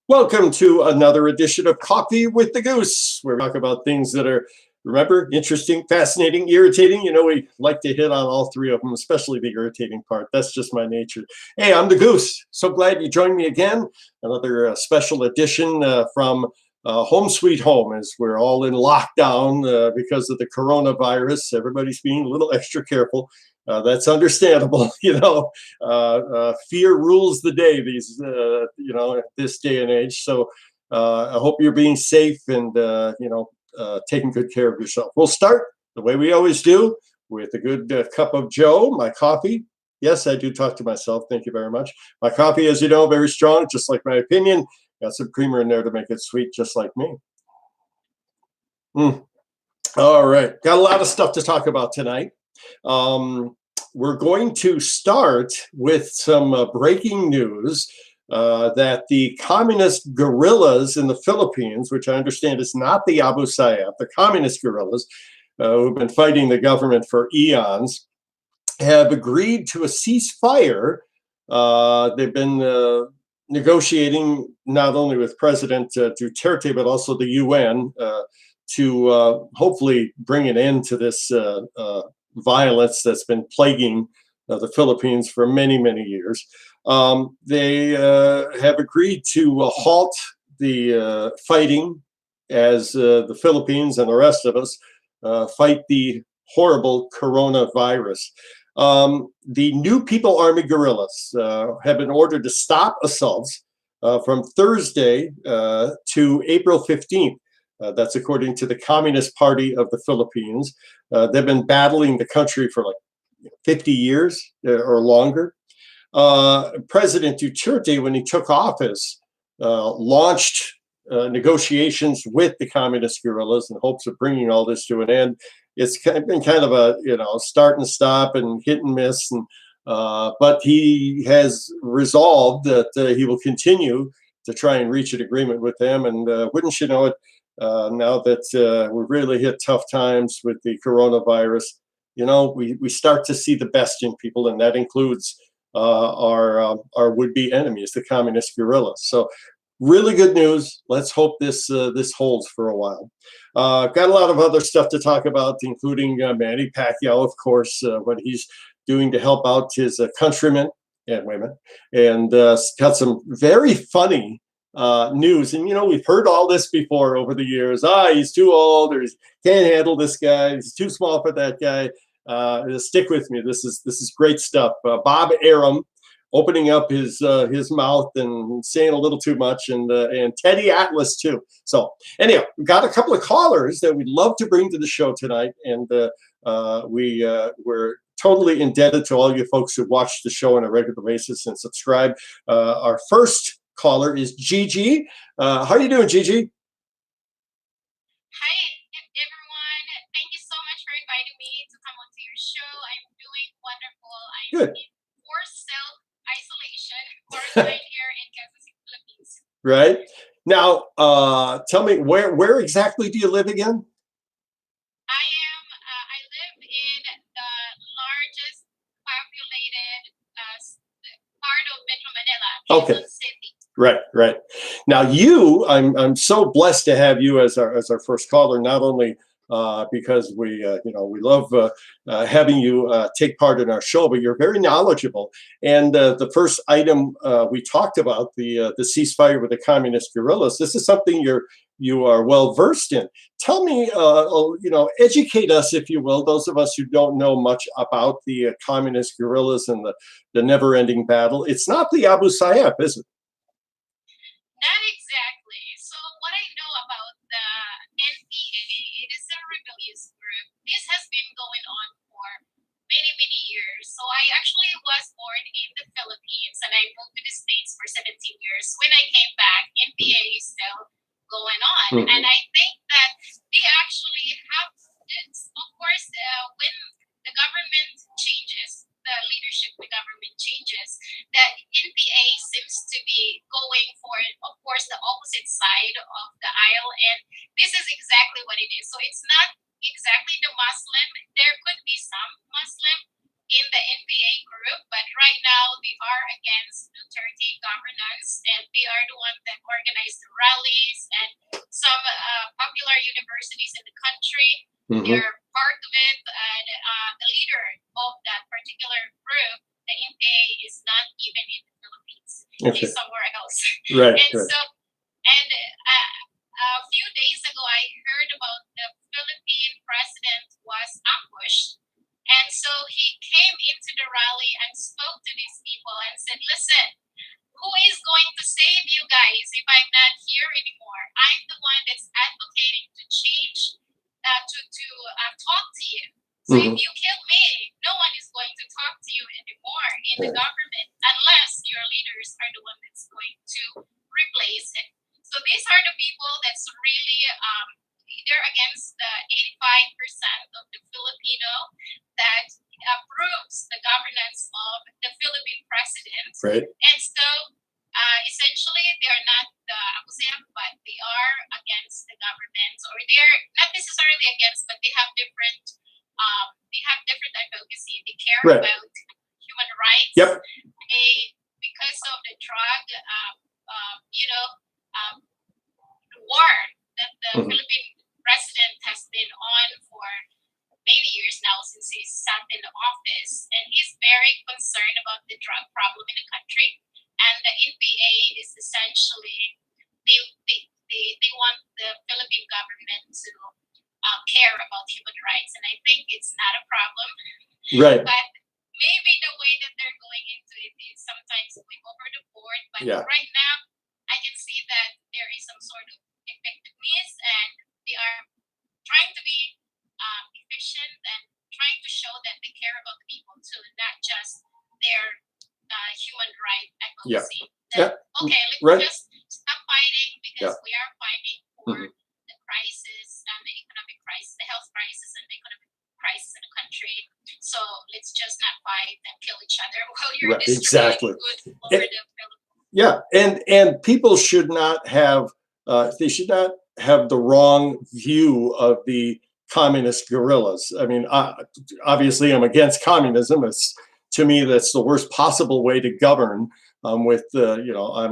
Welcome to another edition of Coffee with the Goose, where we talk about things that are, remember, interesting, fascinating, irritating. You know, we like to hit on all three of them, especially the irritating part. That's just my nature. Hey, I'm the Goose. So glad you joined me again. Another special edition from Home Sweet Home, as we're all in lockdown because of the coronavirus. Everybody's being a little extra careful. That's understandable. Fear rules the day at this day and age. So I hope you're being safe and, taking good care of yourself. We'll start the way we always do with a good cup of Joe, my coffee. Yes, I do talk to myself. Thank you very much. My coffee, as you know, very strong, just like my opinion. Got some creamer in there to make it sweet, just like me. Mm. All right. Got a lot of stuff to talk about tonight. We're going to start with some breaking news that the communist guerrillas in the Philippines, which I understand is not the Abu Sayyaf, the communist guerrillas who've been fighting the government for eons, have agreed to a ceasefire. They've been negotiating not only with President Duterte, but also the UN to hopefully bring an end to this violence that's been plaguing the Philippines for many, many years. They have agreed to halt the fighting as the Philippines and the rest of us fight the horrible coronavirus. The New People Army guerrillas have been ordered to stop assaults from Thursday to April 15th. That's according to the Communist Party of the Philippines. They've been battling the country for like 50 years or longer. President Duterte, when he took office, launched negotiations with the communist guerrillas in hopes of bringing all this to an end. It's been kind of a start and stop and hit and miss, but he has resolved that he will continue to try and reach an agreement with them. And wouldn't you know it, now that we've really hit tough times with the coronavirus, we start to see the best in people, and that includes our would-be enemies, the communist guerrillas. So really good news. Let's hope this holds for a while. Got a lot of other stuff to talk about, including Manny Pacquiao, of course, what he's doing to help out his countrymen and women, and got some very funny news. And we've heard all this before over the years. He's too old, or he can't handle this guy. He's too small for that guy. Stick with me. This is great stuff. Bob Arum opening up his mouth and saying a little too much, and Teddy Atlas too. So anyhow, we've got a couple of callers that we'd love to bring to the show tonight, and we're totally indebted to all you folks who watch the show on a regular basis and subscribe. Our first caller is Gigi. How are you doing, Gigi? Hi, everyone. Thank you so much for inviting me to come onto your show. I'm doing wonderful. I'm Good. in forced self-isolation, quarantine here in Kansas City, Philippines. Right now, tell me where exactly do you live again? I live in the largest populated part of Metro Manila, Okay. Quezon City. Right. Now, I'm so blessed to have you as our first caller. Not only because we love having you take part in our show, but you're very knowledgeable. And the first item we talked about, the ceasefire with the communist guerrillas. This is something you are well versed in. Tell me, educate us, if you will, those of us who don't know much about the communist guerrillas and the never-ending battle. It's not the Abu Sayyaf, is it? Not exactly. So what I know about the NPA, it is a rebellious group. This has been going on for many, many years. So I actually was born in the Philippines and I moved to the States for 17 years. When I came back, NPA is still going on. Mhm. And I think that they actually have this, of course, when the government changes, the leadership of the government changes, the NPA seems to be going for, of course, the opposite side of the aisle, and this is exactly what it is. So it's not exactly the Muslim. There could be some Muslim, in the NPA group, but right now they are against Duterte governance, and they are the one that organize the rallies and some popular universities in the country. Mm-hmm. They're part of it, and the leader of that particular group, the NPA, is not even in the Philippines. Okay. He's somewhere else. Right. And right. so, and a few days ago, I heard about the Philippine president was ambushed. And so he came into the rally and spoke to these people and said, listen, who is going to save you guys if I'm not here anymore? I'm the one that's advocating to change, to talk to you. So if you kill me, no one is going to talk to you anymore in the government unless your leaders are the one that's going to replace him. So these are the people that's really they're against the 85% of the Filipino that approves the governance of the Philippine president. Right. And so essentially they're not the Akusem, but they are against the government, or they're not necessarily against, but they have different advocacy. They care Right. about human rights. Yep. Because of the drug, war that the Philippine president has been on for many years now since he sat in the office, and he's very concerned about the drug problem in the country. And the NPA is essentially they want the Philippine government to care about human rights, and I think it's not a problem. Right. But maybe the way that they're going into it is sometimes going over the board. But right now, I can see that there is some sort of effectiveness, and they are trying to be efficient and trying to show that they care about the people too, not just their human right advocacy. Okay, let's just stop fighting because we are fighting for the crisis, the economic crisis, the health crisis, and the economic crisis in the country. So let's just not fight and kill each other while you're exactly. Goods over the Philippines. Yeah, and people should not have they should not have the wrong view of the communist guerrillas. I mean, obviously, I'm against communism. To me, that's the worst possible way to govern. I'm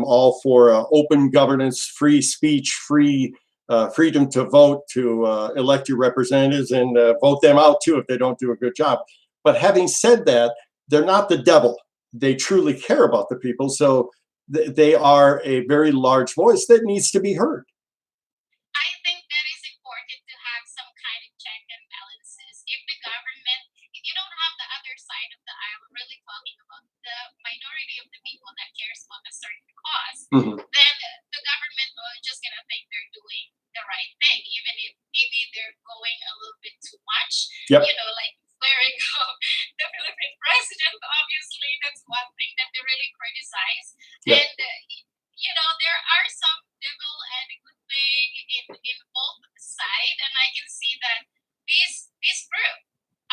all for open governance, free speech, freedom to vote, to elect your representatives and vote them out too if they don't do a good job. But having said that, they're not the devil. They truly care about the people. So they are a very large voice that needs to be heard. I think that is important to have some kind of check and balances. If the government, if you don't have the other side of the aisle really talking about the minority of the people that cares about a certain cause, then the government is just going to think they're doing the right thing, even if maybe they're going a little bit too much. Like flaring up the Philippine president, obviously, that's one thing that they really criticize. And, there are some devil and good thing in both sides, and I can see that this group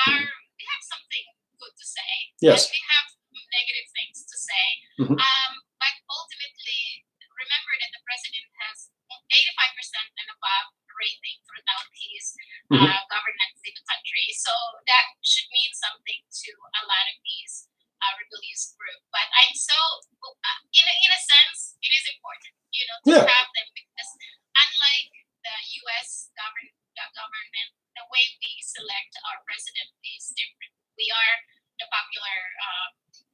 they have something good to say. Yes. And they have negative things to say. But ultimately, remember that the president has 85% and above rating throughout his governance in the country. So that should mean something to a lot of these rebellious group. But I'm so, in a sense, it is important, to have them, because unlike the U.S. government, the way we select our president is different. We are the popular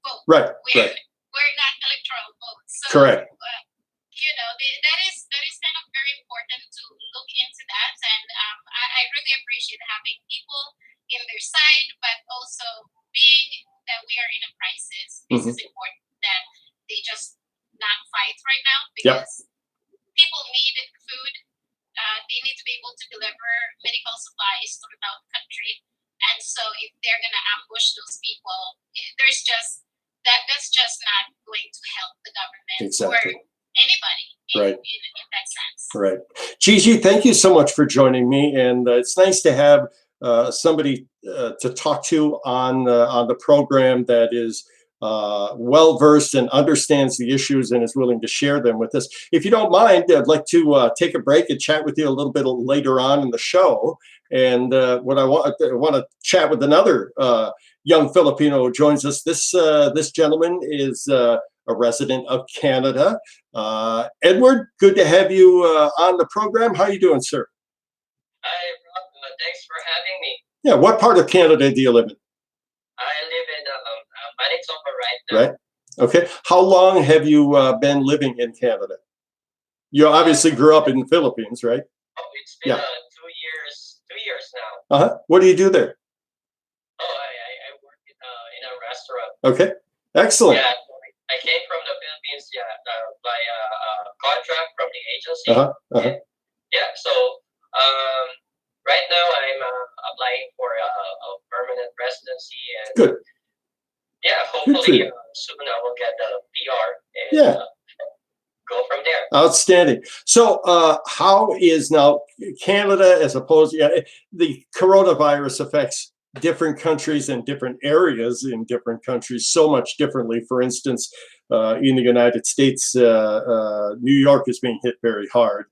vote. Right. We're not electoral votes. So, correct. That is kind of very important to look into that, and I really appreciate having people in their side, but also being that we are in a crisis. This is important that they just not fight right now, because people need food. They need to be able to deliver medical supplies throughout the country, and so if they're gonna ambush those people, that's just not going to help the government or anybody in that sense. Right. Gigi, thank you so much for joining me, and it's nice to have somebody to talk to on the program that is well versed and understands the issues and is willing to share them with us. If you don't mind, I'd like to take a break and chat with you a little bit later on in the show. And I want to chat with another young Filipino who joins us. This gentleman is a resident of Canada. Edward, good to have you on the program. How are you doing, sir? Hi, Rob. Thanks for having me. Yeah, what part of Canada do you live in? I live in Manitoba right now. Right. Okay. How long have you been living in Canada? You obviously grew up in the Philippines, right? Oh, it's been Yeah. 2 years, 2 years now. What do you do there? Oh, I work in a restaurant. Okay. Excellent. Yeah, I came from the Philippines, yeah, by contract from the agency. And, yeah, so right now I'm applying for a permanent residency, and Good. yeah, Good for hopefully you. soon I will get the PR and Yeah. go from there. Outstanding. So, how is now Canada as opposed? Yeah, the coronavirus affects different countries and different areas in different countries so much differently. For instance, in the United States, New York is being hit very hard.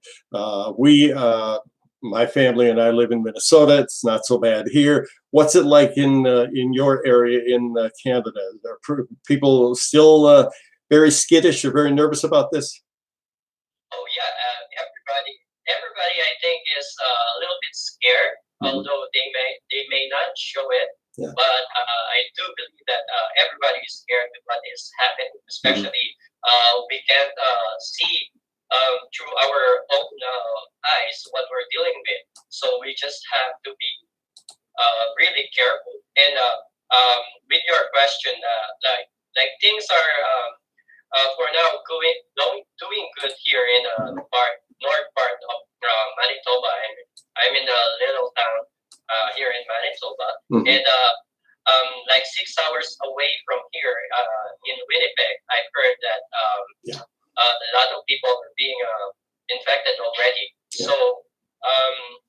My family and I live in Minnesota. It's not so bad here. What's it like in your area in Canada? Are people still very skittish or very nervous about this? Oh yeah, everybody I think is a little bit scared, although they may not show it. Yeah. But I do believe that everybody is scared with what is happening, especially we can't see through our own eyes what we're dealing with. So we just have to be really careful. And with your question, like things are for now doing good here in the north part of Manitoba. I'm in a little town here in Manitoba, and like 6 hours away from here in Winnipeg, I've heard that a lot of people are being infected already. Yeah. So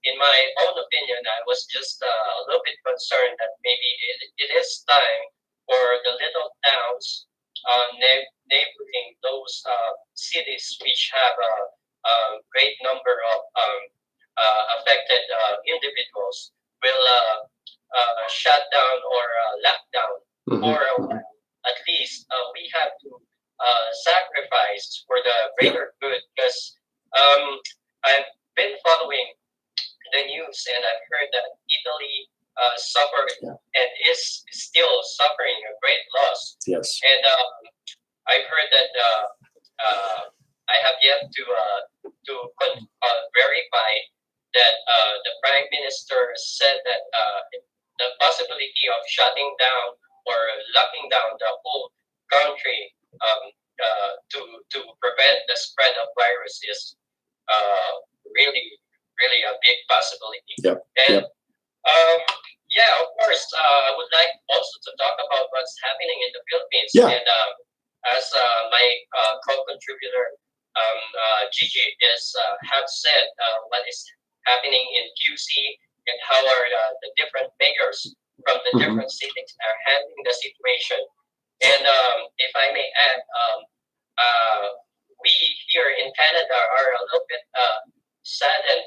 in my own opinion, I was just a little bit concerned that maybe it is time for the little towns neighboring those cities which have a great number of affected individuals will shut down or lock down for a while. At least we have to sacrifice for the greater good, because I've been following the news and I've heard that Italy suffered and is still suffering a great loss. Yes. And I've heard that I have yet to verify that the Prime Minister said that the possibility of shutting down or locking down the whole country to prevent the spread of virus is really a big possibility. Yep. And yeah, of course, I would like also to talk about what's happening in the Philippines. Yeah. And as my co-contributor Gigi have said, what is happening in QC and how are the different mayors from the different cities are handling the situation. And if I may add, we here in Canada are a little bit saddened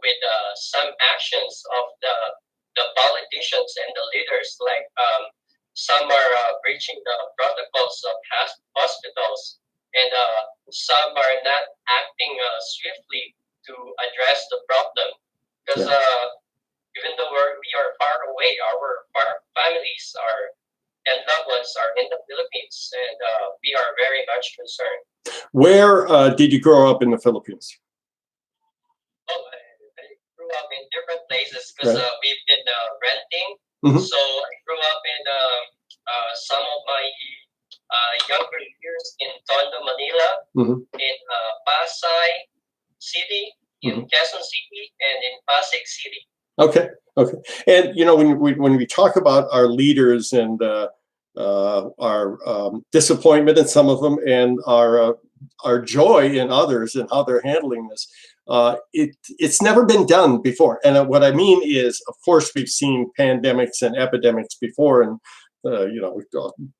with some actions of the politicians and the leaders, like some are breaching the protocols of hospitals, and some are not acting swiftly to address the problem. Because even though we are far away, our families and loved ones are in the Philippines, and we are very much concerned. Where did you grow up in the Philippines? Oh, I grew up in different places because we've been renting. So I grew up in some of my younger years in Tondo, Manila, in Pasay City, in Quezon City, and in Pasig City. Okay. And when we talk about our leaders and our disappointment in some of them and our joy in others and how they're handling this, it's never been done before. And what I mean is, of course, we've seen pandemics and epidemics before, and we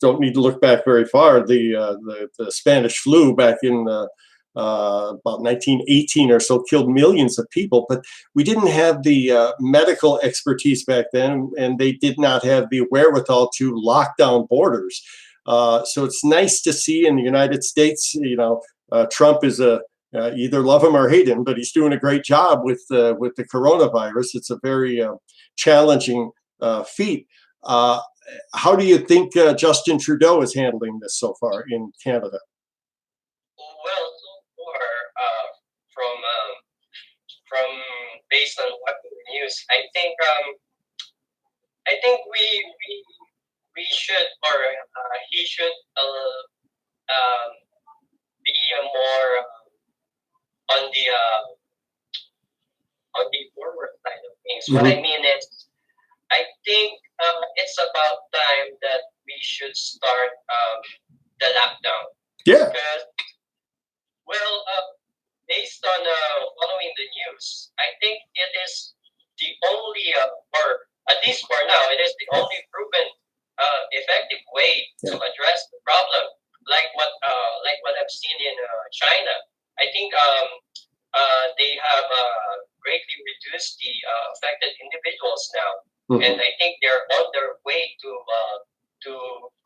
don't need to look back very far. The Spanish flu back in about 1918 or so, killed millions of people. But we didn't have the medical expertise back then, and they did not have the wherewithal to lock down borders. So it's nice to see in the United States, Trump is either love him or hate him, but he's doing a great job with the coronavirus. It's a very challenging feat. How do you think Justin Trudeau is handling this so far in Canada? Well, so far, from based on what the news, I think we should, or he should be more on the forward side of things. What I mean is, I think it's about time that we should start the lockdown. Yeah. Because, well, based on following the news, I think it is the only, or at least for now, it is the only proven effective way to address the problem. Like what I've seen in China, I think they have greatly reduced the affected individuals now, and I think they're on their way to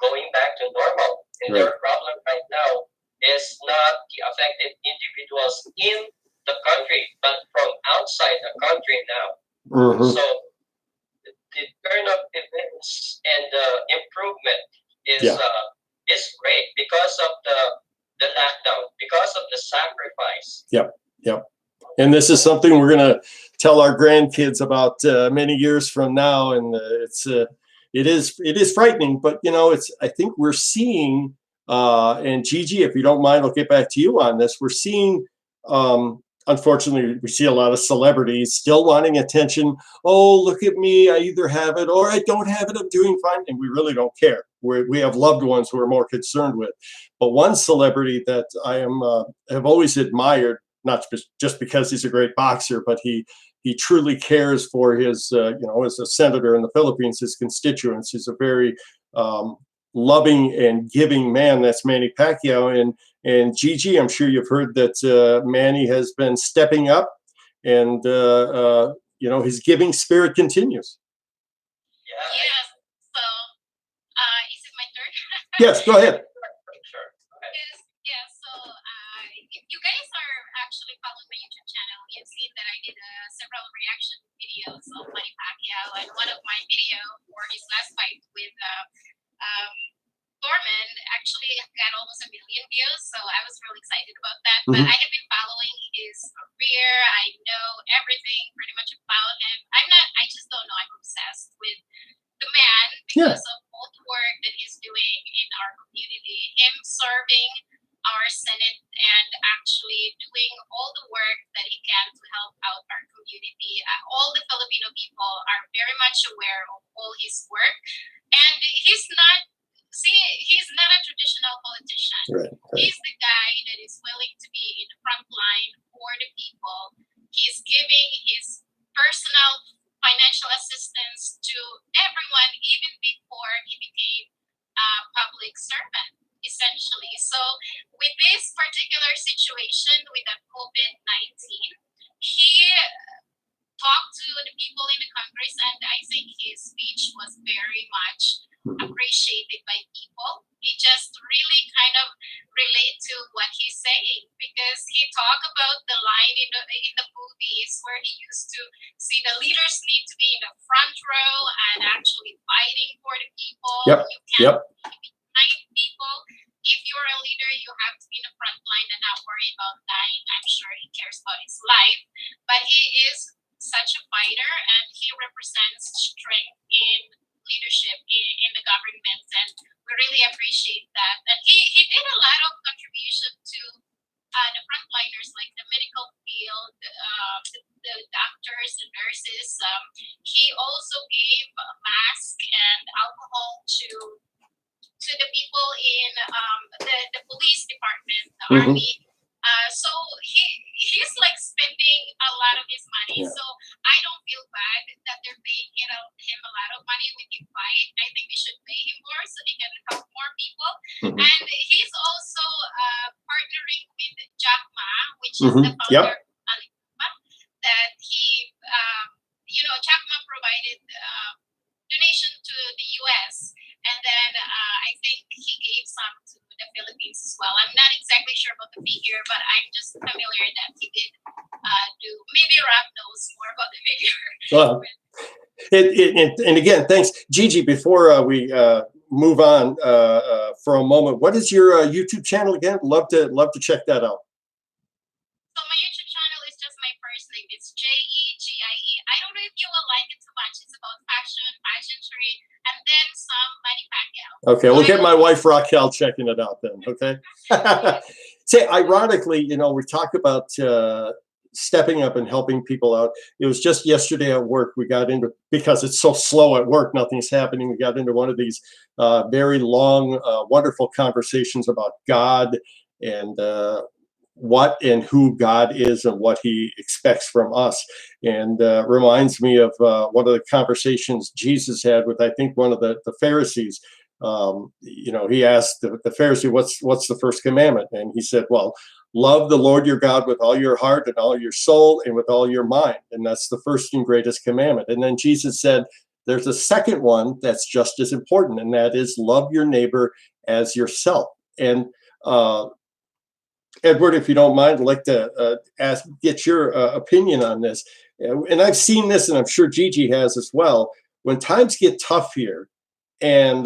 going back to normal. And their problem right now is not the affected individuals in the country, but from outside the country now. So the turn of events and the improvement is great because of the lockdown, because of the sacrifice. Yep. And this is something we're going to tell our grandkids about many years from now, and it is frightening, but I think we're seeing, and Gigi, if you don't mind, I'll get back to you on this. We're seeing, unfortunately, we see a lot of celebrities still wanting attention. Oh, look at me, I either have it or I don't have it, I'm doing fine, and we really don't care. We have loved ones who are more concerned with. But one celebrity that I have always admired, not just because he's a great boxer, but he truly cares for his, as a senator in the Philippines, his constituents. He's a very loving and giving man. That's Manny Pacquiao. And Gigi, I'm sure you've heard that Manny has been stepping up, and his giving spirit continues. Yeah. Yes. So, is it my turn? Yes, go ahead. Sure. Yes. Yeah. So, if you guys are actually following my YouTube channel, you've seen that I did several reaction videos of Manny Pacquiao, and one of my video for his last fight with Thorman actually got almost 1 million views, so I was really excited about that. But I have been following his career. I know everything pretty much about him. I just don't know. I'm obsessed with the man because of all the work that he's doing in our community. Him serving our Senate and actually doing all the work that he can to help out our community. All the Filipino people are very much aware of all his work, and he's not a traditional politician. Right. He's the guy that is willing to be in the front line for the people. He's giving his personal financial assistance to everyone, even before he became a public servant, essentially. So with this particular situation with the COVID-19, he talked to the people in the Congress, and I think his speech was very much appreciated by people. He just really kind of relate to what he's saying, because he talked about the line in the movies where he used to see the leaders need to be in the front row and actually fighting for the people. You can't be behind people. If you're a leader, you have to be in the front line and not worry about dying. I'm sure he cares about his life, but he is such a fighter, and he represents strength in leadership in the government, and we really appreciate that. And he did a lot of contribution to the frontliners, like the medical field, the doctors, the nurses. He also gave masks and alcohol to the people in the police department, the army. So he's like spending a lot of his money. So I don't feel bad that they're paying him a lot of money when he fight. I think they should pay him more so he can help more people. And he's also partnering with Jack Ma, which is the Yep. founder of Alibaba, that he, Jack Ma provided donation to the U.S. and then I think he gave some to the Philippines as well. I'm not exactly sure about the figure, but I'm just familiar that he did do. Maybe Rob knows more about the figure. Well, and again, thanks, Gigi. Before we move on for a moment, what is your YouTube channel again? Love to check that out. So my YouTube channel is just my first name. It's Jegie. I don't know if you will like it too much. It's about fashion, pageantry, and then some Manny Pacquiao. Okay, we'll get my wife Raquel checking it out then. Okay. Say, ironically, we talk about stepping up and helping people out. It was just yesterday at work. We got into, because it's so slow at work, nothing's happening. We got into one of these very long, wonderful conversations about God and what and who God is and what he expects from us. And reminds me of one of the conversations Jesus had with, I think, one of the Pharisees. He asked the Pharisee, what's the first commandment? And he said, well, love the Lord your God with all your heart and all your soul and with all your mind. And that's the first and greatest commandment. And then Jesus said, there's a second one that's just as important, and that is love your neighbor as yourself. And Edward, if you don't mind, I'd like to get your opinion on this. And I've seen this, and I'm sure Gigi has as well. When times get tough here, and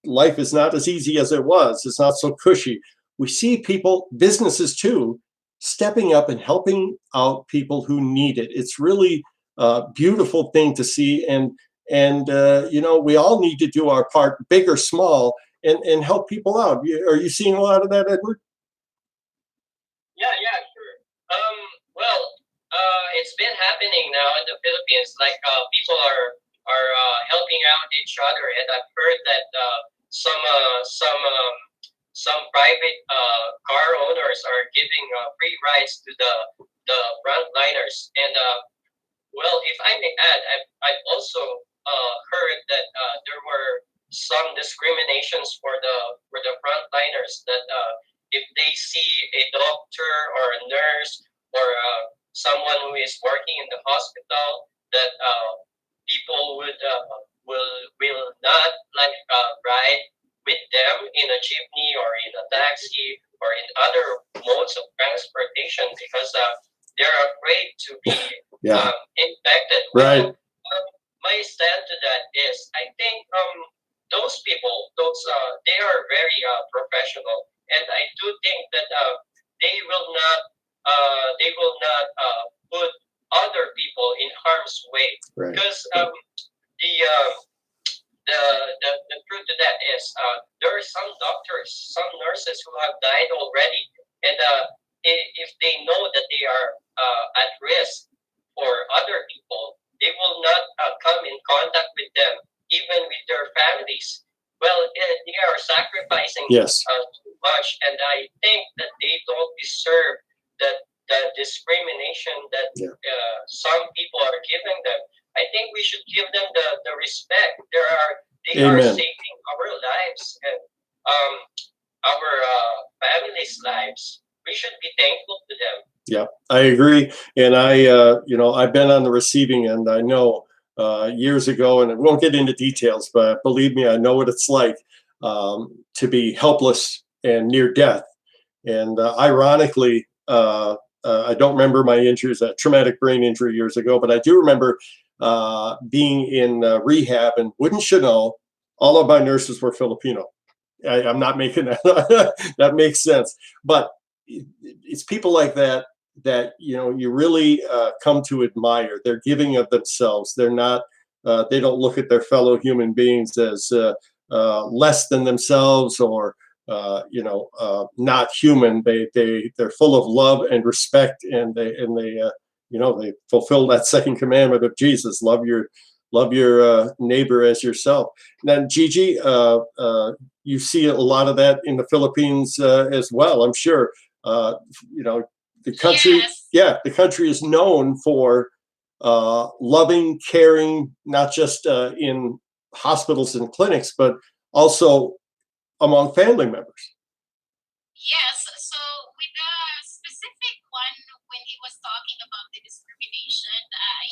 life is not as easy as it was. It's not so cushy. We see people, businesses too, stepping up and helping out people who need it. It's really a beautiful thing to see. And we all need to do our part, big or small, and help people out. Are you seeing a lot of that, Edward? Yeah, sure. It's been happening now in the Philippines. Like people are helping out each other, and I've heard that some private car owners are giving free rides to the frontliners. And if I may add, I've also heard that there were some discriminations for the frontliners, that if they see a doctor or a nurse or someone who is working in the hospital, that people will not ride with them in a jeepney or in a taxi or in other modes of transportation, because they're afraid to be infected. Right. Well, my stand to that is, I think those people, they are very professional, and I do think that they will not put other people in harm's way. Right. Because the truth to that is there are some doctors, some nurses who have died already, and if they know that they are at risk for other people, they will not come in contact with them, even with their families. Well, they are sacrificing too much, and I think that they don't deserve the discrimination that some people are giving them. I think we should give them the respect. They are saving our lives and our families' lives. We should be thankful to them. Yeah, I agree. And I've been on the receiving end. I know years ago, and I won't get into details, but believe me, I know what it's like to be helpless and near death. And ironically, I don't remember my injuries, a traumatic brain injury years ago, but I do remember being in rehab, and wouldn't you know, all of my nurses were Filipino. I'm not making that. That makes sense. But it's people like that you really come to admire. They're giving of themselves. They're not. They don't look at their fellow human beings as less than themselves or not human. They're full of love and respect, and they fulfill that second commandment of Jesus: love your neighbor as yourself. Now, Gigi, you see a lot of that in the Philippines as well, I'm sure. The country, the country is known for loving, caring, not just in hospitals and clinics, but also among family members. Yes, so with the specific one, when he was talking about the discrimination,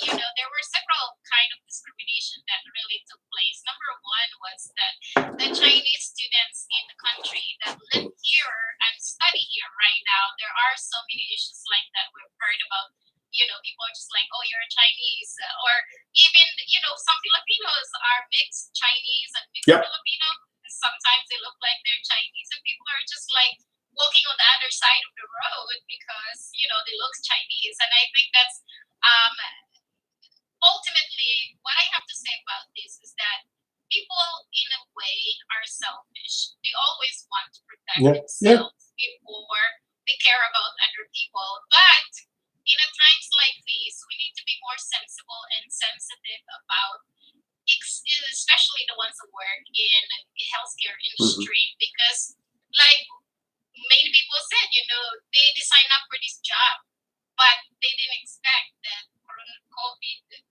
there were several kind of discrimination that really took place. Number one was that the Chinese students in the country that live here and study here right now, there are so many issues like that we've heard about. People are just like, oh, you're a Chinese, or even, some Filipinos are mixed Chinese and mixed Yep. Filipino. Sometimes they look like they're Chinese, and people are just like walking on the other side of the road because they look Chinese. And I think that's ultimately what I have to say about this is that people, in a way, are selfish. They always want to protect themselves before they care about other people. But in a times like these, we need to be more sensible and sensitive about, especially the ones who work in the healthcare industry, because like many people said, they sign up for this job, but they didn't expect that COVID-19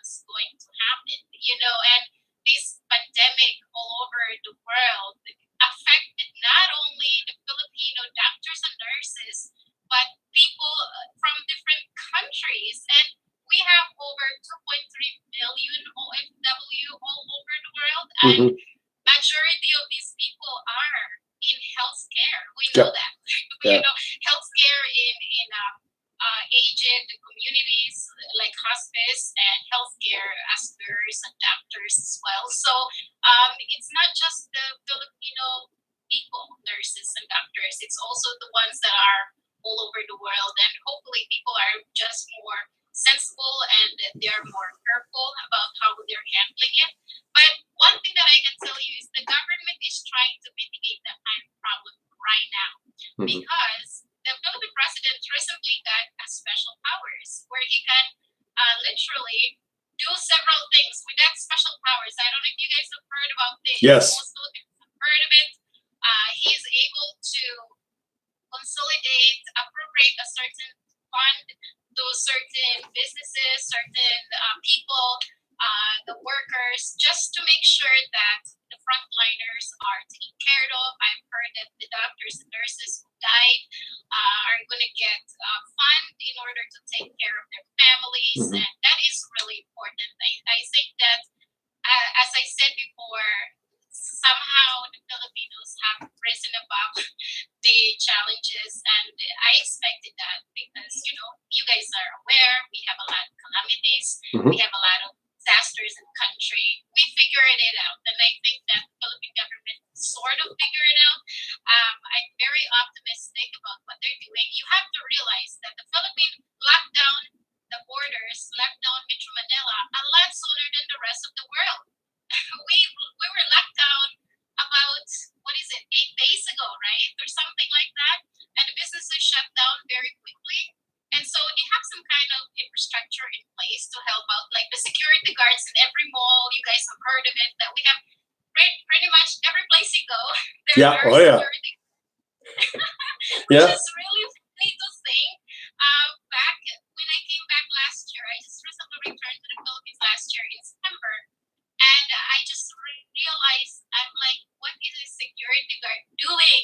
was going to happen, and this pandemic all over the world affected not only the Filipino doctors and nurses, but people from different countries. And we have over 2.3 million OFW all over the world, and majority of these people are in healthcare. We know that. Healthcare in aged communities like hospice, and healthcare as nurses and doctors as well. So it's not just the Filipino people, nurses and doctors. It's also the ones that are all over the world, and hopefully people are just more sensible and they're more careful about how they're handling it. But one thing that I can tell you is the government is trying to mitigate that kind of problem right now, because the Philippine president recently got special powers where he can literally do several things with that special powers. I don't know if you guys have heard about this. Yes. Most Filipinos have heard of it. He is able to consolidate, appropriate a certain fund to certain businesses, certain people, the workers, just to make sure that the frontliners are taken care of. I've heard that the doctors and nurses who died are going to get fund in order to take care of their families, and that is really important. I think that, as I said before, somehow the Filipinos have risen above the challenges, and I expected that because you guys are aware we have a lot of calamities, we have a lot of disasters in the country. We figured it out, and I think that the Philippine government sort of figured it out. I'm very optimistic about what they're doing. You have to realize that the Philippines locked down the borders, locked down Metro Manila a lot sooner than the rest of the world. we were locked down about 8 days ago, right, or something like that, and the businesses shut down very quickly. And so they have some kind of infrastructure in place to help out, like the security guards in every mall. You guys have heard of it, that we have pretty much every place you go. There are security. Which is really funny to think. Back when I came back last year, I just recently returned to the Philippines last year in September, and I just realized, I'm like, what is a security guard doing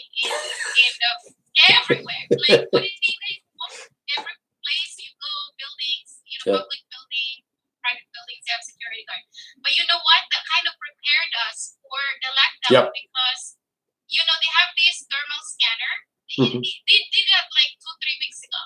everywhere? Like, what do you guys want? Every place you go, buildings, public building, private buildings, they have security guard. But you know what? That kind of prepared us for the lockdown, because they have this thermal scanner. They did that like 2-3 weeks ago.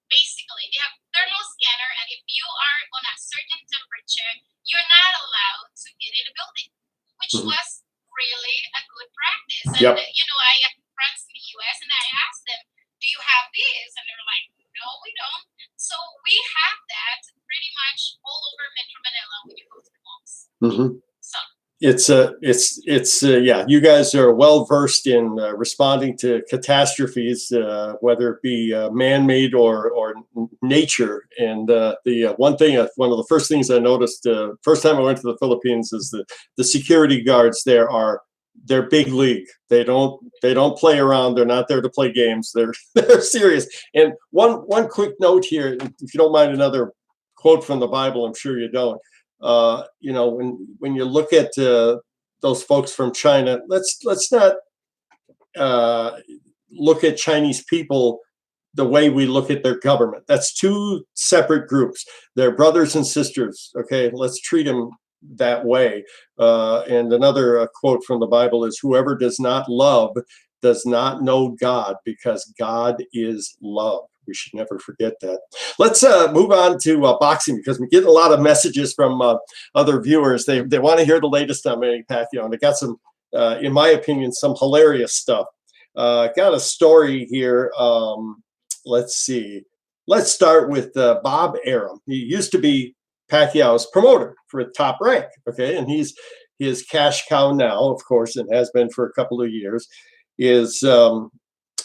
Basically, they have thermal scanner, and if you are on a certain temperature, you're not allowed to get in the building, which was really a good practice. And I have friends in the US, and I asked them, do you have this? And they're like, no, we don't. So we have that pretty much all over Metro Manila when you go to the malls. So it's you guys are well versed in responding to catastrophes, whether it be man-made or nature. And one of the first things I noticed first time I went to the Philippines is the security guards there they're big league. They don't play around. They're not there to play games. They're serious. And one quick note here, if you don't mind, another quote from the Bible. I'm sure you don't. When you look at those folks from China, let's not look at Chinese people the way we look at their government. That's two separate groups. They're brothers and sisters. Okay, let's treat them that way. And another quote from the Bible is, "Whoever does not love does not know God, because God is love." We should never forget that. Let's move on to boxing, because we get a lot of messages from other viewers. They want to hear the latest on Manny Pacquiao, and they got some, in my opinion, some hilarious stuff. Got a story here. Let's see. Let's start with Bob Arum. He used to be Pacquiao's promoter for Top Rank. Okay, and he's his cash cow now, of course, and has been for a couple of years. Is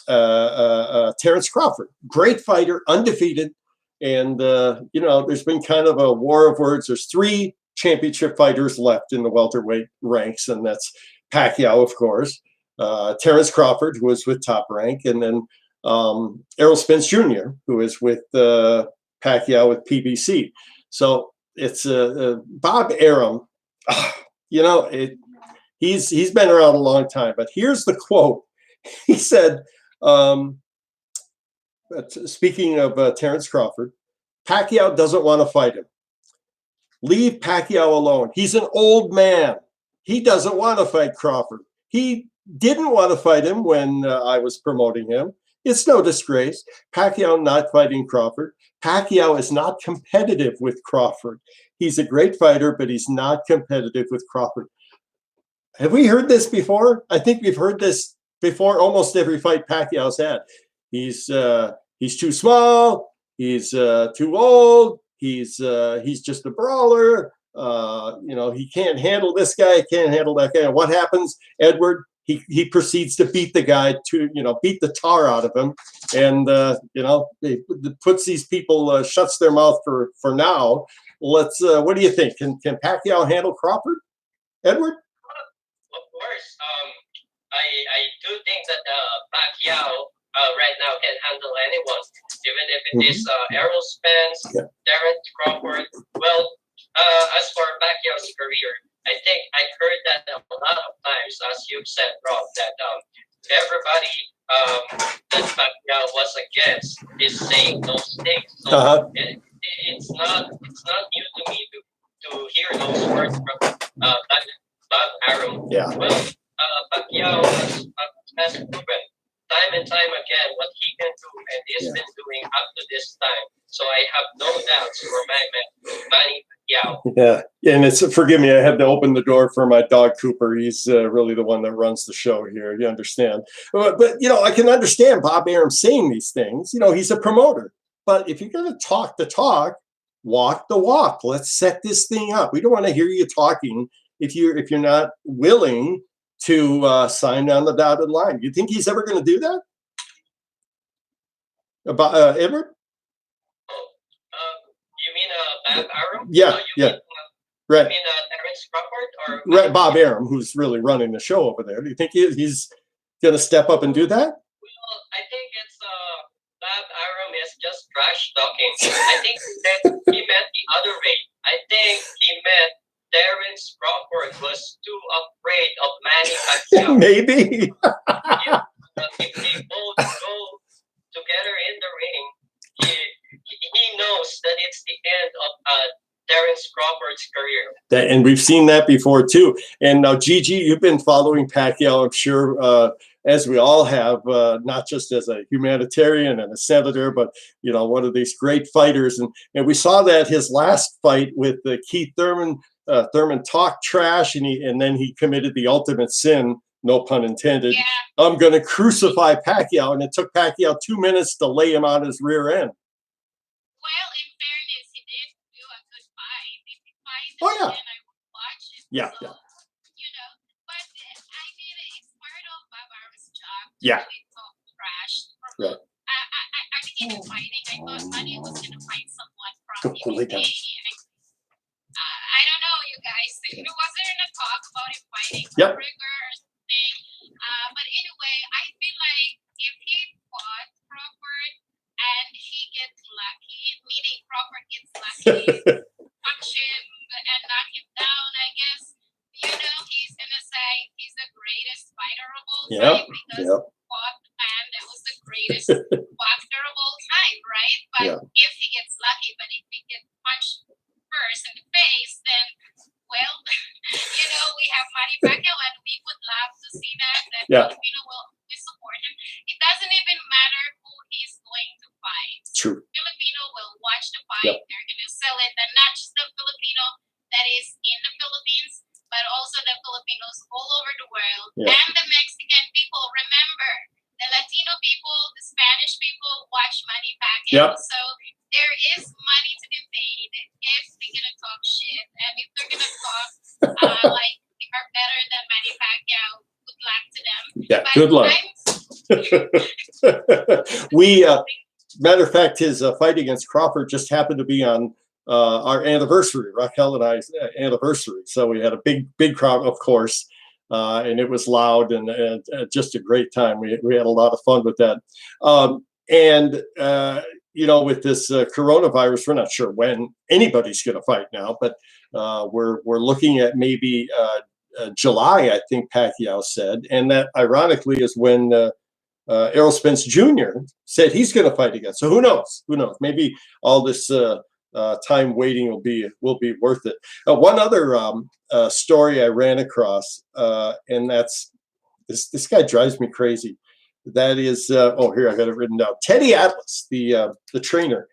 Terrence Crawford, great fighter, undefeated, and you know, there's been kind of a war of words. There's 3 championship fighters left in the welterweight ranks, and that's Pacquiao, of course, Terrence Crawford, who is with Top Rank, and then Errol Spence Jr., who is with Pacquiao with PBC. So it's Bob Arum. You know, he's been around a long time, but here's the quote. He said, speaking of Terrence Crawford, "Pacquiao doesn't want to fight him. Leave Pacquiao alone. He's an old man. He doesn't want to fight Crawford. He didn't want to fight him when I was promoting him. It's no disgrace. Pacquiao not fighting Crawford. Pacquiao is not competitive with Crawford. He's a great fighter, but he's not competitive with Crawford." Have we heard this before? I think we've heard this before almost every fight Pacquiao's had. He's too small. He's too old. He's just a brawler. You know, he can't handle this guy. Can't handle that guy. And what happens, Edward? He proceeds to beat the guy, to, you know, beat the tar out of him, and you know, he puts these people, shuts their mouth for now. Let's. What do you think? Can Pacquiao handle Crawford, Edward? Of course. I do think that Pacquiao right now can handle anyone, even if it is Errol Spence, Terrence Crawford. Well, as for Pacquiao's career, I think I heard that a lot of times, as you've said, Rob, that everybody that Pacquiao was against is saying those things. So it's not new to me to hear those words from Bob Arum. Yeah. Well, Pacquiao has proven time and time again what he can do, and he's been doing up to this time. So I have no doubts for my man, Manny Pacquiao. Yeah, and it's, forgive me, I had to open the door for my dog Cooper. He's really the one that runs the show here. You understand? But you know, I can understand Bob Arum saying these things. You know, he's a promoter. But if you're going to talk the talk, walk the walk. Let's set this thing up. We don't want to hear you talking if you're not willing to sign on the dotted line. You think he's ever going to do that? About Edward? You mean Bob Arum? Yeah, Mean, right. You mean Terrence Crawford or right, Bob Arum, who's really running the show over there? Do you think he's going to step up and do that? Well, I think it's Bob Arum is just trash talking. I think he meant the other way. I think he meant Terrence Crawford was too afraid of Manny Pacquiao. Maybe. If they both go together in the ring, he knows that it's the end of Terrence Crawford's career. And we've seen that before too. And now, Gigi, you've been following Pacquiao, I'm sure, as we all have, not just as a humanitarian and a senator, but you know, one of these great fighters. And we saw that his last fight with Keith Thurman. Thurman talked trash, and then he committed the ultimate sin, no pun intended. Yeah. I'm going to crucify Pacquiao, and it took Pacquiao 2 minutes to lay him on his rear end. Well, in fairness, he did do a good fight. If he fights Oh, yeah. again, I would watch it. Yeah, So, yeah. you know, but I mean, it's part of Bob Arum's job to Yeah. really talk trash. Right. I became fighting. I thought Manny was going to fight someone from Totally MMA. I don't know, you guys. There wasn't a talk about him fighting Yep. Rigger or something. But anyway, I feel like if he fought Crawford and he gets lucky, meaning Crawford gets lucky, punch him and knock him down, I guess, you know, he's going to say he's the greatest fighter of all time because he fought and boxer of all time, right? But Yeah. if he gets lucky, but if he gets punched first in the face, then well, we have Manny Pacquiao, and we would love to see that. That Yeah. Filipino will we support him. It doesn't even matter who he's going to fight. True. Filipino will watch the fight. Yep. They're going to sell it, and not just the Filipino that is in the Philippines, but also the Filipinos all over the world, Yeah. and the Mexican people. Remember, the Latino people, the Spanish people watch Manny Pacquiao. Yep. So there is money to be made if they're gonna talk shit, and if they're gonna talk like they are better than Manny Pacquiao. Good luck to them. Yeah, But good luck. Matter of fact, his fight against Crawford just happened to be on our anniversary, Raquel and I's anniversary. So we had a big crowd, of course, and it was loud and just a great time. We had a lot of fun with that. With this coronavirus, we're not sure when anybody's going to fight now, but we're looking at maybe July, I think Pacquiao said, and that ironically is when Errol Spence Jr. said he's going to fight again. So who knows? Who knows? Maybe all this time waiting will be worth it. One other story I ran across, and that's this guy drives me crazy. That is, here I got it written down. Teddy Atlas, the trainer.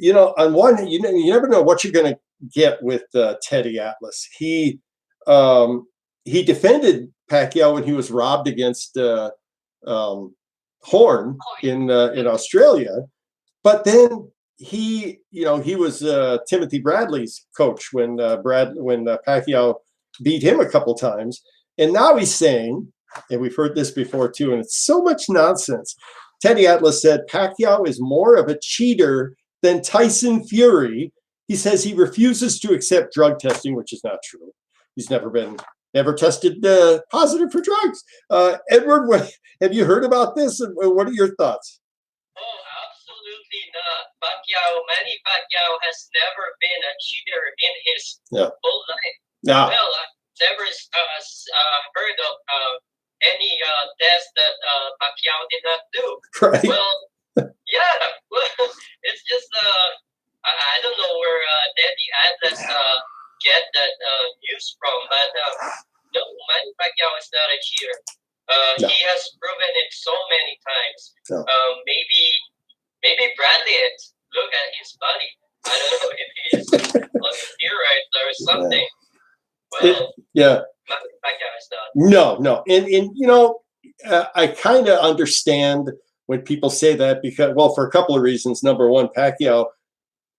On one, you never know what you're going to get with Teddy Atlas. He defended Pacquiao when he was robbed against Horn in Australia, but then he was Timothy Bradley's coach when Pacquiao beat him a couple times, and now he's saying, and we've heard this before too, and it's so much nonsense. Teddy Atlas said Pacquiao is more of a cheater than Tyson Fury. He says he refuses to accept drug testing, which is not true. He's never tested positive for drugs. Edward, have you heard about this? And what are your thoughts? Oh, absolutely not. Manny Pacquiao has never been a cheater in his whole life. Yeah. Well, I've never heard of any test that Pacquiao did not do. Right. Well, yeah. It's just I don't know where Teddy Atlas get that news from, but no, Manny Pacquiao is not a cheater. No. He has proven it so many times. No. Maybe Bradley it. Look at his body. I don't know if he's on steroids or something. Well, Manny Pacquiao is not. No. And I kind of understand when people say that because, well, for a couple of reasons. Number one, Pacquiao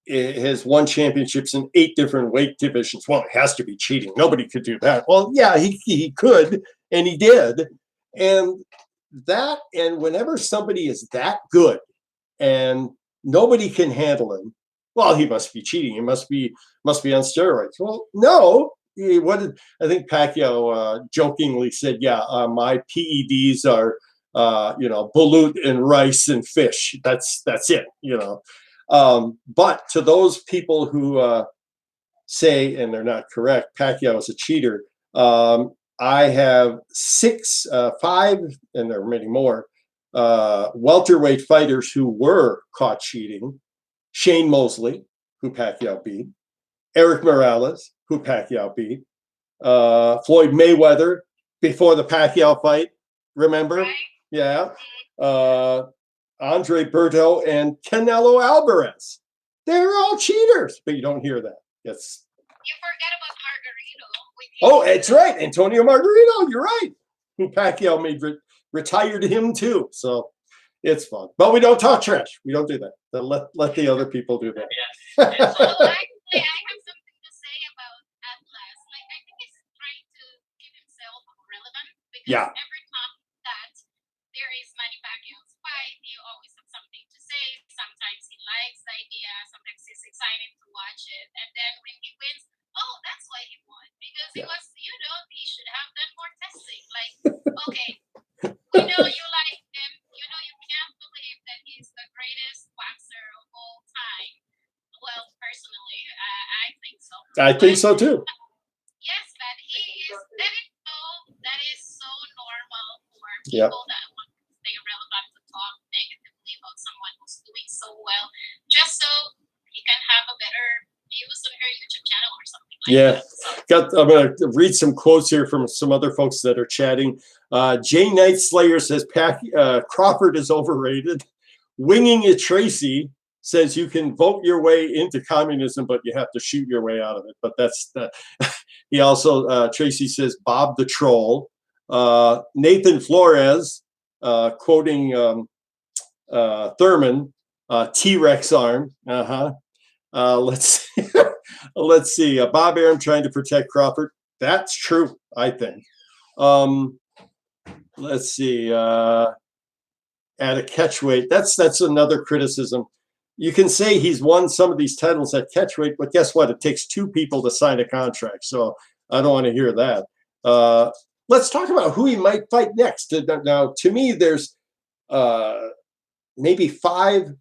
has won championships in 8 different weight divisions. Well, it has to be cheating. Nobody could do that. Well, yeah, he could, and he did. And whenever somebody is that good and nobody can handle him, well, he must be cheating. He must be on steroids. Well, no. I think Pacquiao jokingly said, my PEDs are balut and rice and fish. That's it, but to those people who say, and they're not correct, Pacquiao is a cheater, I have 5, and there are many more, welterweight fighters who were caught cheating. Shane Mosley, who Pacquiao beat. Eric Morales, who Pacquiao beat. Floyd Mayweather, before the Pacquiao fight, remember? Right. Yeah. Andre Berto and Canelo Alvarez. They're all cheaters, but you don't hear that. Yes. You forget about Margarito. Oh, that's right. Antonio Margarito, you're right. Who Pacquiao made retired him too. So it's fun. But we don't talk trash. We don't do that. Let the other people do that. Yeah. It's all Well, actually, I have something to say about Atlas. Like, I think he's trying to keep himself relevant because every time that there is Manny Pacquiao's fight, he always has something to say. Sometimes he likes the idea. Sometimes he's excited to watch it. And then when he wins, oh, that's why he won. Because he was, he should have done more testing. Like, okay, we know you like him. You can't believe that he's the greatest boxer of all time. Well, personally, I think so. I think so too. Yes, but that is so normal for people that want to stay relevant to talk negatively someone who's doing so well, just so he can have a better views on her YouTube channel or something like Yeah. that. So, I'm going to read some quotes here from some other folks that are chatting. Jay Knight Slayer says Crawford is overrated. Winging It Tracy says you can vote your way into communism, but you have to shoot your way out of it. But that's he also Tracy says Bob the Troll. Nathan Flores quoting Thurman, T-Rex arm. Let's let's see. Bob Arum trying to protect Crawford. That's true, I think. Let's see. At a catchweight, that's another criticism. You can say he's won some of these titles at catchweight, but guess what? It takes two people to sign a contract. So I don't want to hear that. Let's talk about who he might fight next. Now, to me, there's maybe 5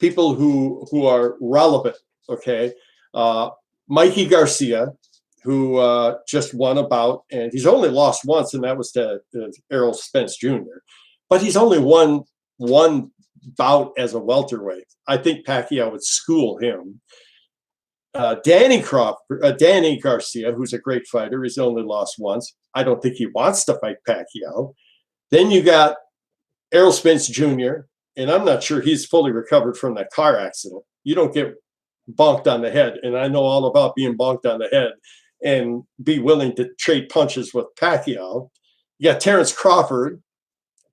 people who are relevant. Okay, Mikey Garcia, who just won a bout, and he's only lost once, and that was to Errol Spence Jr. But he's only won one bout as a welterweight. I think Pacquiao would school him. Danny Garcia, who's a great fighter, he's only lost once. I don't think he wants to fight Pacquiao. Then you got Errol Spence Jr., and I'm not sure he's fully recovered from that car accident. You don't get bonked on the head, and I know all about being bonked on the head and be willing to trade punches with Pacquiao. You got Terrence Crawford.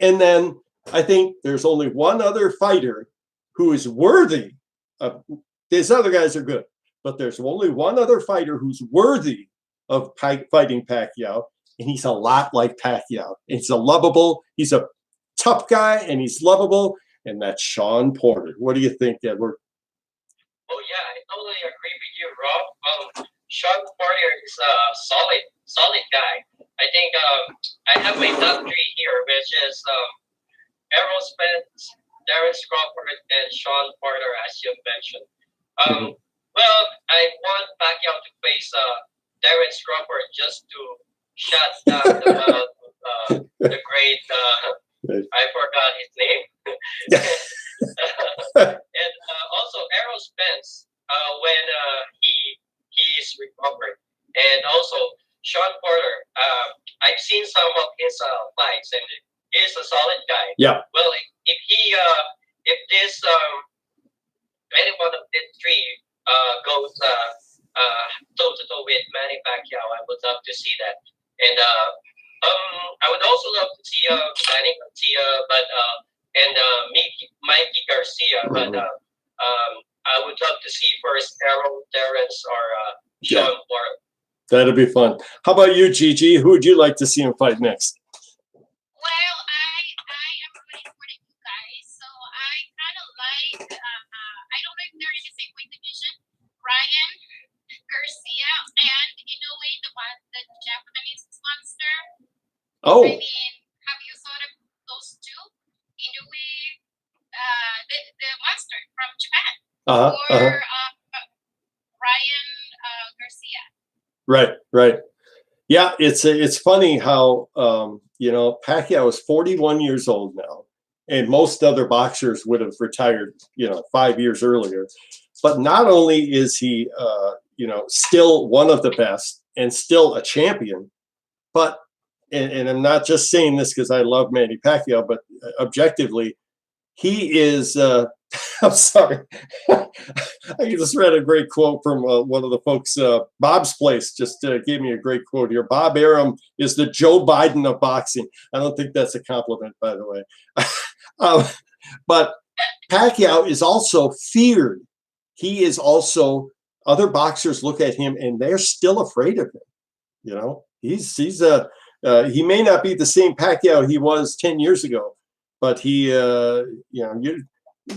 And then I think there's only one other fighter who is worthy of, these other guys are good, but there's only one other fighter who's worthy of fighting Pacquiao, and he's a lot like Pacquiao. He's he's a tough guy, and he's lovable, and that's Sean Porter. What do you think, Edward? Oh yeah, I totally agree with you, Rob. Sean Porter is a solid guy. I think I have my top 3 here, which is Errol Spence, Terrence Crawford, and Sean Porter, as you mentioned. Well, I want Pacquiao to face Terrence Crawford just to shut down the great. I forgot his name. And also Errol Spence when he's recovered, and also Sean Porter. I've seen some of his fights, and he's a solid guy. Yeah. Well, if this any one of these 3 goes toe to toe with Manny Pacquiao, I would love to see that. And I would also love to see Manny Pacquiao, but and Mikey Garcia, but I would love to see first Errol, Terrence, or Sean Porter. That'll be fun. How about you, Gigi? Who would you like to see him fight next? well, I am rooting for the new guys, so I kind of like, I don't know if they're in the same weight division, Ryan Garcia, and in a way, the Japanese monster. Oh. I mean, have you thought of those 2? In a way, the monster from Japan, or Ryan Garcia. Right. Yeah, it's funny how Pacquiao is 41 years old now, and most other boxers would have retired 5 years earlier. But not only is he still one of the best and still a champion, but and I'm not just saying this because I love Manny Pacquiao, but objectively, he is. I'm sorry. I just read a great quote from one of the folks. Bob's Place just gave me a great quote here. Bob Arum is the Joe Biden of boxing. I don't think that's a compliment, by the way. But Pacquiao is also feared. He is also, other boxers look at him and they're still afraid of him. He may not be the same Pacquiao he was 10 years ago, but he,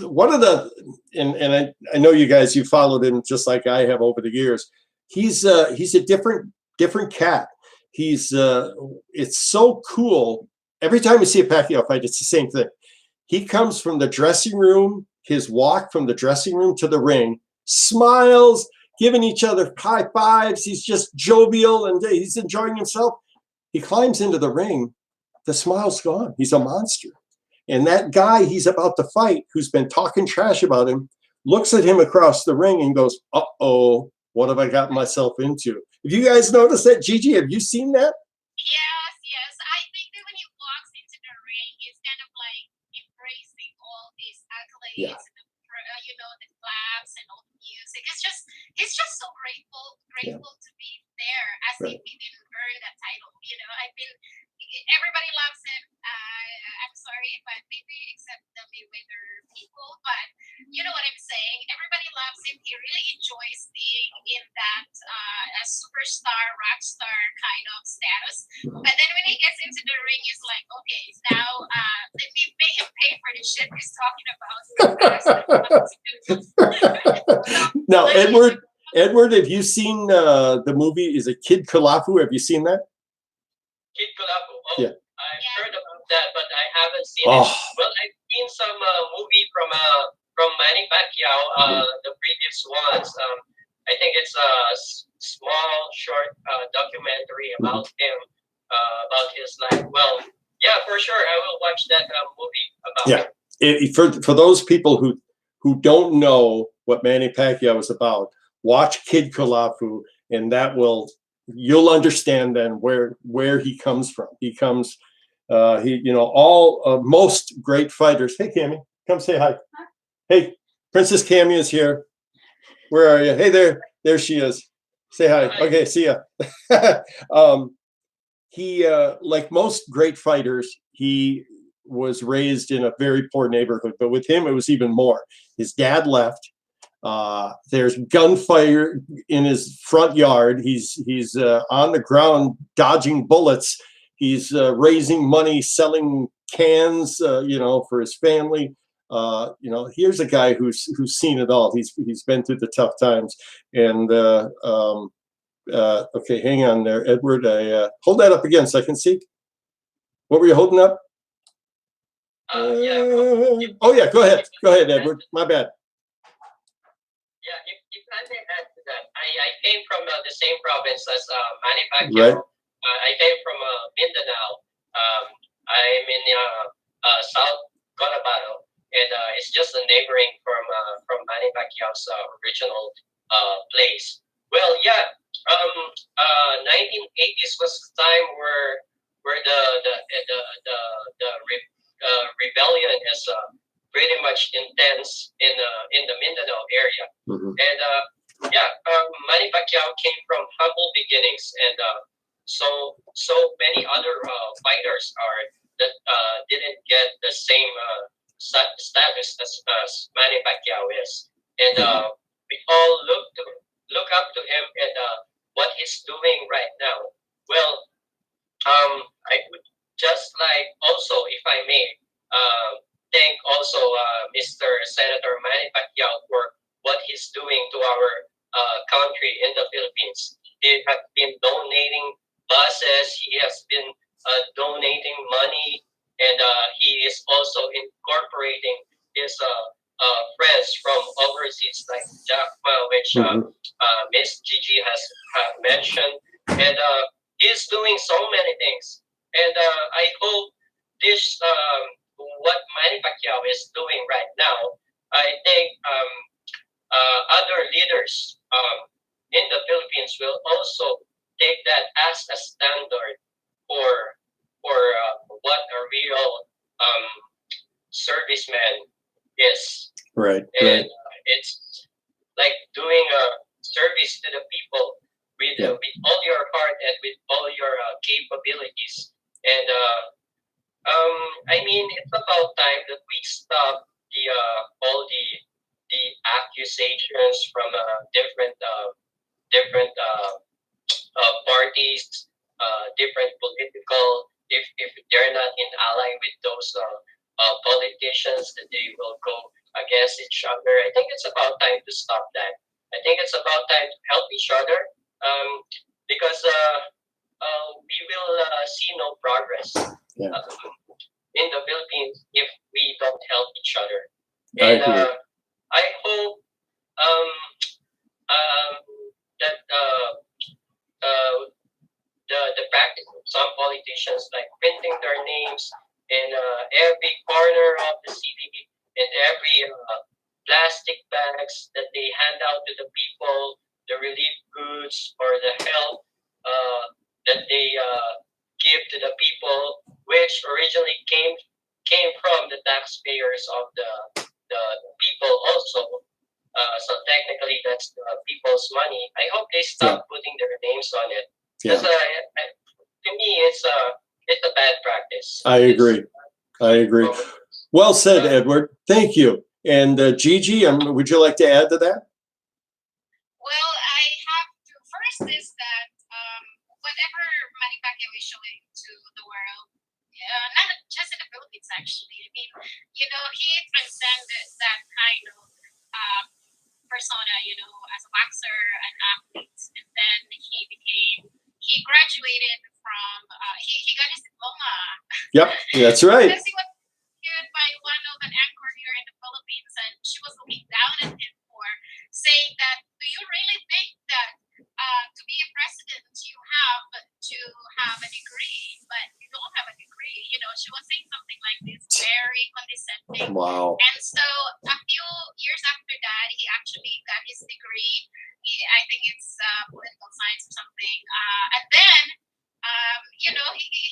one of the, and I know you guys, you followed him just like I have over the years. He's a different cat. It's so cool. Every time we see a Pacquiao fight, it's the same thing. He comes from the dressing room, his walk from the dressing room to the ring, smiles, giving each other high fives. He's just jovial and he's enjoying himself. He climbs into the ring. The smile's gone. He's a monster. And that guy he's about to fight, who's been talking trash about him, looks at him across the ring and goes, "Uh-oh, what have I got myself into?" Have you guys noticed that, Gigi? Have you seen that? Yes, yes. I think that when he walks into the ring, he's kind of like embracing all these Yeah. accolades and the claps and all the music. He's just so grateful to be there, as Right. if he didn't earn that title. I mean, everybody loves him. I'm sorry, but maybe except the Mayweather people, but you know what I'm saying. Everybody loves him. He really enjoys being in that a superstar, rock star kind of status. But then when he gets into the ring, he's like, okay, now let me make him pay for the shit he's talking about. Now, Edward, have you seen the movie? Is it Kid Kalafu? Have you seen that? Kid Kulafu. Oh, Yeah. I've heard about that, but I haven't seen Oh. it. Well, I've seen some movie from Manny Pacquiao, the previous ones. I think it's a small, short documentary about him, about his life. Well, yeah, for sure, I will watch that movie about him. For those people who don't know what Manny Pacquiao is about, watch Kid Kalafu, and you'll understand then where he comes from. He comes, most great fighters. Hey, Cammy, come say hi. Hey, Princess Cammy is here. Where are you? Hey, there she is. Say hi. Okay, see ya. He, like most great fighters, he was raised in a very poor neighborhood, but with him, it was even more. His dad left. There's gunfire in his front yard. He's on the ground dodging bullets. He's raising money, selling cans, for his family. Here's a guy who's seen it all. He's been through the tough times. And okay, hang on there, Edward. I hold that up again so I can see. What were you holding up? Oh yeah, go ahead, Edward. My bad. Yeah, if I may add to that, I came from the same province as Manny Right. Pacquiao. I came from Mindanao. I'm in South Cotabato, and it's just a neighboring from Manny Pacquiao's original place. Well, yeah, 1980s was the time where the rebellion is pretty much intense in the Mindanao area. And Manny Pacquiao came from humble beginnings, and so many other fighters that didn't get the same status as Manny Pacquiao is, and we all look up to him and what he's doing right now. Well, I would just like also, if I may, thank also Mr. Senator Manny Pacquiao for what he's doing to our country in the Philippines. He has been donating buses. He has been donating money, and he is also incorporating his friends from overseas, like Jackma, which Miss Gigi has mentioned, and he's doing so many things. And I hope this what Manny Pacquiao is doing right now. I think other leaders in the Philippines will also take that as a standard for what a real serviceman is. Right. And it's like doing a service to the people with all your heart and with all your capabilities. And I mean, it's about time that we stop all the accusations from different parties, different political. If they're not in ally with those politicians, that they will go against each other. I think it's about time to stop that. I think it's about time to help each other, because we will see no progress in the Philippines if we don't help each other. And I hope that the practice of some politicians, like printing their names in every corner of the city, in every plastic bags that they hand out to the people, the relief goods or the help that they give to the people, which originally came from the taxpayers of the people also. So technically, that's the people's money. I hope they Yeah. stop putting their names on it. Yeah. Because to me, it's a bad practice. I agree. I agree. Well said, Edward. Thank you. And Gigi, would you like to add to that? Well, I have to first is that whatever Manny Pacquiao is showing to the world, not just in the Philippines actually. I mean, he transcended that kind of um, persona, as a boxer, an athlete, and then he graduated from, he got his diploma. Yep, that's right. Because he was interviewed by one of an anchor here in the Philippines, and she was looking down at him for saying that, do you really think that to be a president you have to have a degree, but you don't have a degree? She was saying something like this, very condescending. Wow. And so a few years after that, he actually got his degree. I think it's political science or something. And then,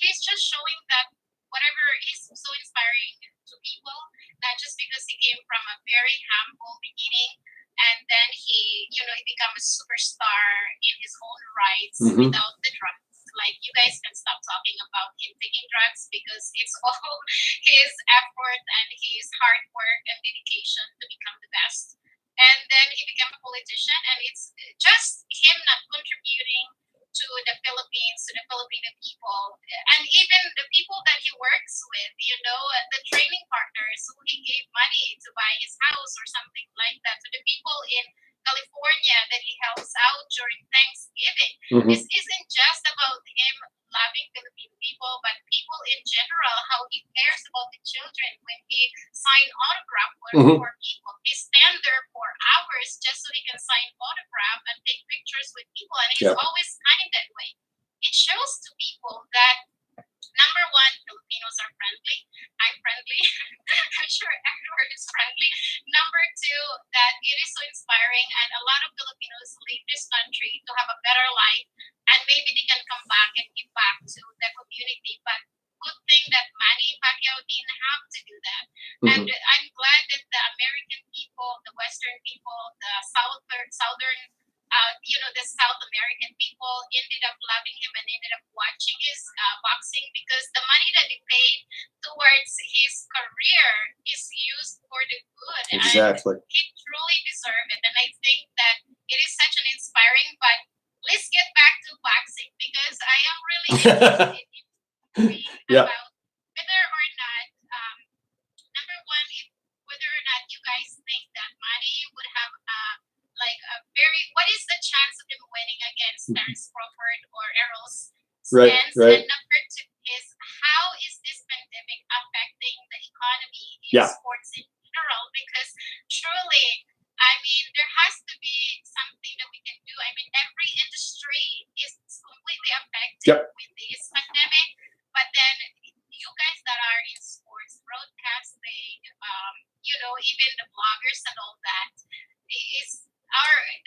he's just showing that whatever is so inspiring to people, not just because he came from a very humble beginning, and then he became a superstar in his own rights without the drugs. Like, you guys can stop talking about him taking drugs because it's all his effort and his hard work and dedication to become the best. And then he became a politician, and it's just him not contributing to the Philippines, to the Filipino people, and even the people that he works with, the training partners who he gave money to buy his house or something like that, to the people in California that he helps out during Thanksgiving. This isn't just about him loving Filipino people, but people in general, how he cares about the children when he sign autograph for people. He stand there for hours just so he can sign autograph and take pictures with people, and he's always kind that way. It shows to people that, number one, Filipinos are friendly. I'm friendly. I'm sure everyone is friendly. Number two, that it is so inspiring, and a lot of Filipinos leave this country to have a better life, and maybe they can come back and give back to the community. But good thing that Manny Pacquiao didn't have to do that. And I'm glad that the American people, the Western people, the Southern the South American people ended up loving him and ended up watching his boxing, because the money that he paid towards his career is used for the good. Exactly. And he truly deserved it. And I think that it is such an inspiring, but let's get back to boxing, because I am really interested in about whether or not, number one, whether or not you guys think that Manny would have what is the chance of him winning against Terence Crawford or Errol Spence? Right. And number two is, how is this pandemic affecting the economy in sports in general? Because truly, I mean, there has to be something that we can do. I mean, every industry is completely affected with this pandemic. But then you guys that are in sports, broadcasting, even the bloggers and all that,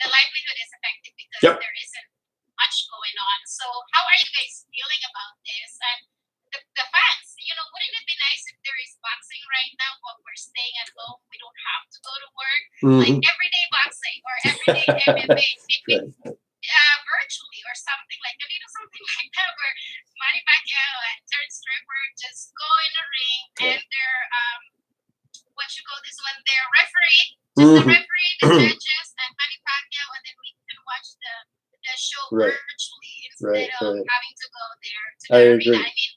the livelihood is affected because there isn't much going on. So how are you guys feeling about this? And the fans, wouldn't it be nice if there is boxing right now while we're staying at home? We don't have to go to work. Like everyday boxing or everyday MMA, maybe virtually or something like that. Something like that where Manny Pacquiao and Terence Crawford just go in the ring and they're their referee, just the referee, the judges, and Manny Pacquiao, and then we can watch the show virtually instead of having to go there to the arena. I mean,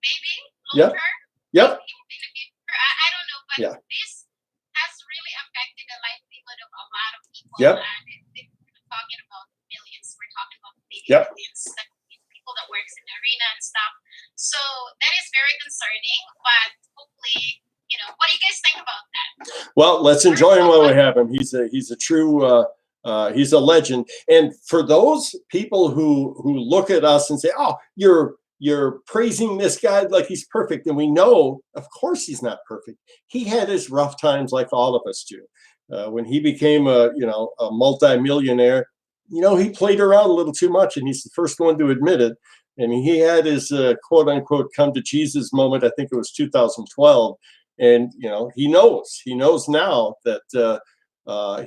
maybe long term, in the future, I don't know, but this has really affected the livelihood of a lot of people. And we're talking about millions. We're talking about millions of people that works in the arena and stuff. So that is very concerning, but hopefully, what do you guys think about that? Well, let's enjoy him while we have him. He's a true he's a legend. And for those people who look at us and say, "Oh, you're you're praising this guy like he's perfect, and we know, of course, he's not perfect. He had his rough times, like all of us do. When he became a multimillionaire, he played around a little too much, and he's the first one to admit it. And he had his quote unquote come to Jesus moment. I think it was 2012, and he knows now that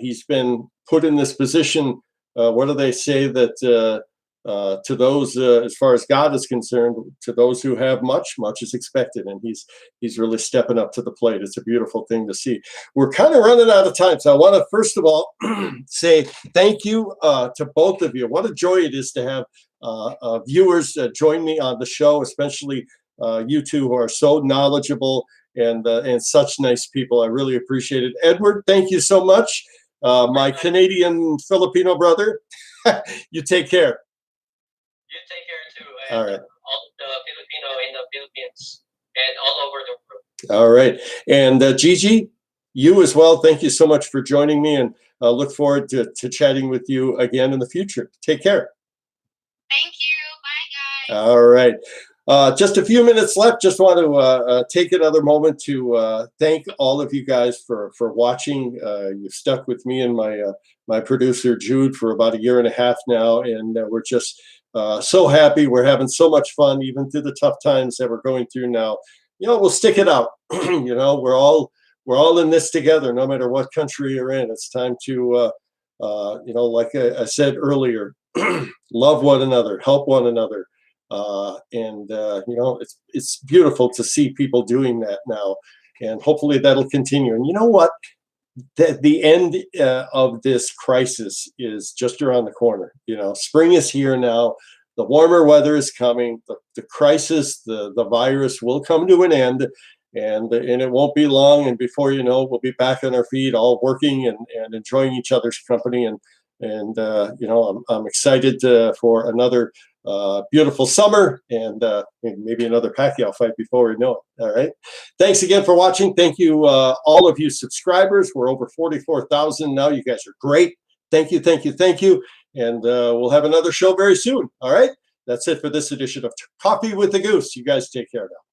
he's been put in this position. What do they say that? To those, as far as God is concerned, to those who have much, much is expected, and he's really stepping up to the plate. It's a beautiful thing to see. We're kind of running out of time, so I want to first of all say thank you to both of you. What a joy it is to have viewers join me on the show, especially you two who are so knowledgeable and such nice people. I really appreciate it. Edward, thank you so much. My Canadian Filipino brother, you take care. You take care too. All And right. all the Filipino in the Philippines and all over the world. All right. And Gigi, you as well. Thank you so much for joining me, and look forward to chatting with you again in the future. Take care. Thank you. Bye, guys. All right. Just a few minutes left. Just want to take another moment to thank all of you guys for watching. You've stuck with me and my producer Jude for about a year and a half now, and we're just so happy. We're having so much fun, even through the tough times that we're going through now. We'll stick it out. We're all in this together, no matter what country you're in. It's time to, like I said earlier, love one another, help one another. It's beautiful to see people doing that now, and hopefully that'll continue. And you know what? The end of this crisis is just around the corner. Spring is here now. The warmer weather is coming. The crisis, the virus will come to an end, and it won't be long. And before you know, we'll be back on our feet, all working and enjoying each other's company. And I'm excited for another beautiful summer, and maybe another Pacquiao fight before we know it. All right. Thanks again for watching. Thank you, all of you subscribers. We're over 44,000 now. You guys are great. Thank you, thank you, thank you. And we'll have another show very soon. All right. That's it for this edition of Coffee with the Goose. You guys take care now.